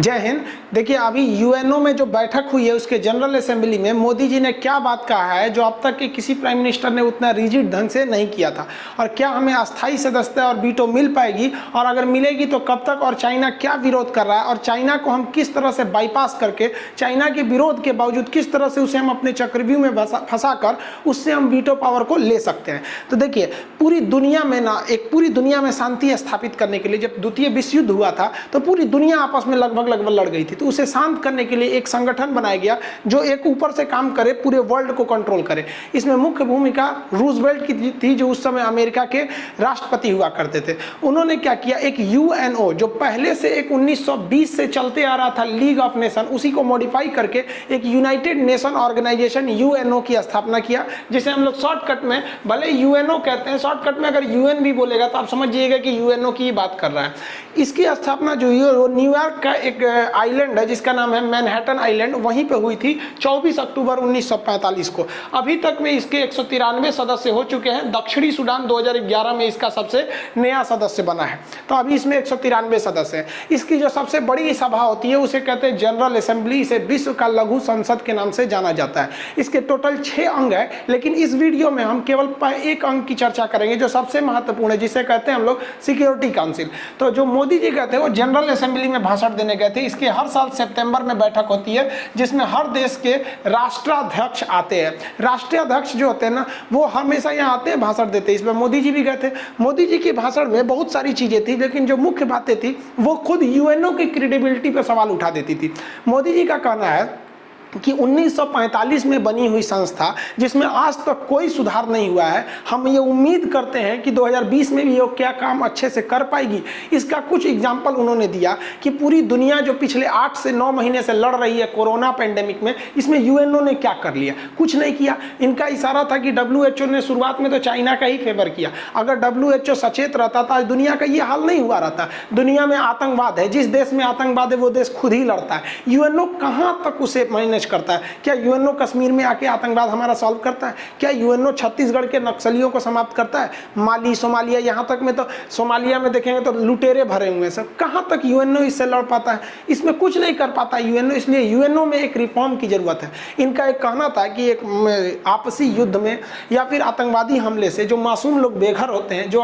जय हिंद। देखिए, अभी यूएनओ में जो बैठक हुई है उसके जनरल असेंबली में मोदी जी ने क्या बात कहा है जो अब तक के किसी प्राइम मिनिस्टर ने उतना रिजिड ढंग से नहीं किया था, और क्या हमें अस्थायी सदस्यता और वीटो मिल पाएगी, और अगर मिलेगी तो कब तक, और चाइना क्या विरोध कर रहा है, और चाइना को हम किस तरह से बाईपास करके चाइना के विरोध के बावजूद किस तरह से उसे हम अपने चक्रव्यूह में फंसा कर उससे हम वीटो पावर को ले सकते हैं। तो देखिए, पूरी दुनिया में शांति स्थापित करने के लिए जब द्वितीय विश्व युद्ध हुआ था तो पूरी दुनिया आपस में लगभग लड़ गई थी। तो उसे शांत करने के लिए एक संगठन बनाया गया जो एक ऊपर से काम करे, पूरे वर्ल्ड को कंट्रोल करे। इसमें मुख्य भूमिका रूजवेल्ट की थी, जो उस समय अमेरिका के राष्ट्रपति हुआ करते थे। उन्होंने क्या किया, एक यूएनओ जो पहले से एक 1920 से चलते आ रहा था लीग ऑफ नेशन, उसी को मॉडिफाई करके एक यूनाइटेड नेशन ऑर्गेनाइजेशन यूएनओ की स्थापना किया, जिसे हम लोग शॉर्टकट में भले यूएनओ कहते हैं, शॉर्टकट में अगर यूएन भी बोलेगा तो आप समझिएगा कि यूएनओ की बात कर रहा है। इसकी स्थापना जो हुई वो न्यूयॉर्क का एक आइलैंड है जिसका नाम है मैनहट्टन आइलैंड, वहीं पे हुई थी 24 अक्टूबर 1945 को। अभी तक में इसके 193 सदस्य हो चुके हैं। दक्षिणी सूडान 2011 में इसका सबसे नया सदस्य बना है, तो अभी इसमें 193 सदस्य हैं। इसकी जो सबसे बड़ी सभा होती है उसे कहते हैं जनरल असेंबली। इसे विश्व का लघु संसद के नाम से जाना जाता है। इसके टोटल 6 अंग है, लेकिन इस वीडियो में हम केवल एक अंग की चर्चा करेंगे जो सबसे महत्वपूर्ण है, जिसे कहते हैं हम लोग सिक्योरिटी काउंसिल। तो जो मोदी जी कहते हैं वो जनरल असेंबली में भाषण देने गए थे। इसके हर साल सितंबर में बैठक होती है जिसमें हर देश के राष्ट्राध्यक्ष आते हैं। राष्ट्राध्यक्ष जो होते हैं ना, वो हमेशा यहाँ आते हैं, भाषण देते हैं। इसमें मोदी जी भी गए थे। मोदी जी के भाषण में बहुत सारी चीजें थी, लेकिन जो मुख्य बातें थी वो खुद यूएनओ की क्रेडिबिलिटी पर सवाल उठा देती थी। मोदी जी का कहना है कि 1945 में बनी हुई संस्था जिसमें आज तक कोई सुधार नहीं हुआ है, हम ये उम्मीद करते हैं कि 2020 में भी ये क्या काम अच्छे से कर पाएगी। इसका कुछ एग्जाम्पल उन्होंने दिया कि पूरी दुनिया जो पिछले 8 से 9 महीने से लड़ रही है कोरोना पेंडेमिक में, इसमें यूएनओ ने क्या कर लिया, कुछ नहीं किया। इनका इशारा था कि डब्ल्यूएचओ ने शुरुआत में तो चाइना का ही फेवर किया। अगर डब्ल्यूएचओ सचेत रहता तो आज दुनिया का ये हाल नहीं हुआ रहता। दुनिया में आतंकवाद है, जिस देश में आतंकवाद है वो देश खुद ही लड़ता है। यूएनओ कहाँ तक उसे मैनेज करता है? क्या यूएनओ कश्मीर में आके आतंकवाद हमारा सॉल्व करता है? क्या यूएनओ छत्तीसगढ़ के नक्सलियों को समाप्त करता है? माली, सोमालिया, यहाँ तक में तो सोमालिया में देखेंगे तो लुटेरे भरे हुए हैं सब। कहाँ तक यूएनओ इससे लड़ पाता है? इसमें कुछ नहीं कर पाता यूएनओ। इसलिए यूएनओ में एक रिफॉर्म की जरूरत है। इनका एक कहना था कि एक आपसी युद्ध में या फिर आतंकवादी हमले से जो मासूम लोग बेघर होते हैं, जो